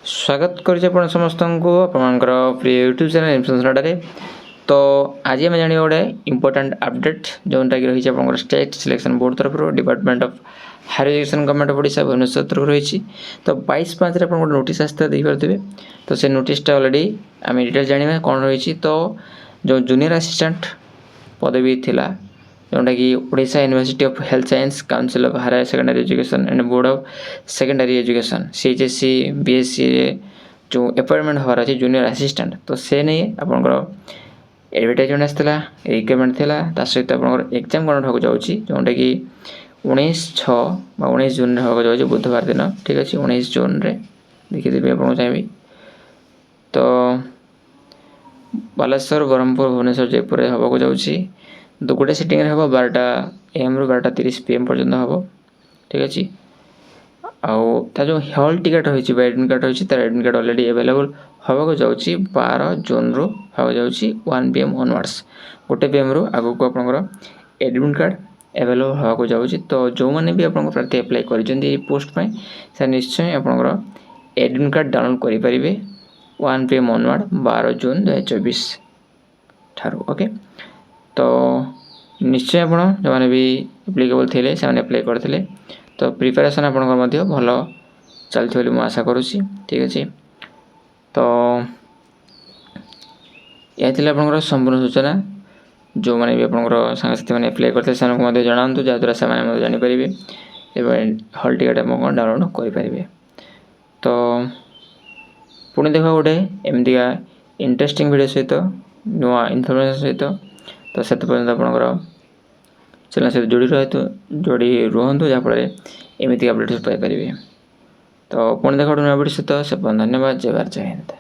स्वागत करुचे आपण समस्तंको आपणकर प्रिय यूट्यूब चैनल इन्फॉर्मेशन तो आज आम जाना गोटे इंपोर्टेंट अपडेट जोटा कि रही है स्टेट सिलेक्शन बोर्ड तरफ department of higher education government of Odisha Bhubaneswar तरफ रही तो 22/5 गोटे नोटिस आसता देखिए तो से नोटिसटा अलरेडी आम डिटेल जाना कौन रही तो जो जूनियर असिस्टेंट पदवी थिला जोटा कि Odisha university of health science council of higher secondary education and board of secondary education CHSC BSc जो अपॉइंटमेंट हमारा अच्छे जूनियर असिस्टेंट तो से नहीं आपंकर एडवर्टाइजमेंट आसाला रिक्वायरमेंट थिला ता सहित आपंकर एग्जाम कंडक्ट होगा जाउची जोटा कि 19/6 जून होगा जाउची बुधवार दिन ठीक अच्छे 19 जून रे देखिदेवी आपको चाहिए तो बालेश्वर ब्रह्मपुर भुवनेश्वर जयपुर होगा जाउची तो गोटे सिटिंग हम 12टा AM रु 12:30 PM पर्यंत हम ठीक अच्छे आउ जो हॉल टिकट रही एडमिट कार्ड रही तार एडमिट कार्ड अलरेडी अवेलेबल होगा जाउची 12 जून रु होगा जाउची 1 PM ऑनवर्ड्स गोटे PM रु आगो को आपनकर एडमिट कार्ड अवेलेबल होगा जाउची तो जो माने भी आपन प्रार्थी अप्लाई करिसेंती पोस्ट पे से निश्चय आपनकर एडमिट कार्ड डाउनलोड करि परिबे 1 PM ऑनवर्ड 12 जून 2024 ठारू ओके तो निश्चय आप जो मैंने भी एप्लिकेबल थे से अप्लाई करते तो प्रिपेरेसन आपंकर भल चलती मुझे आशा करुँची ठीक अच्छे तो यह आप संपूर्ण सूचना जो मैंने भी आपंकर सांगसाथी मैंने एप्लाई करते जनातु जहाँद्वारा से जानीपर हॉल टिकट आप डाउनलोड करेंगे तो पुणी देखा गोटे एमतीका इंटरेस्टिंग वीडियो सहित नुआ इनफॉरमेशन सहित तो से पर्यंत आपंकर चैनल सहित जोड़ी रुहतु जहाँफल एमती अपडेट पाइपर तो पुणी देखा नुआ वीडियो सहित से धन्यवाद जय भारत जय हिंद।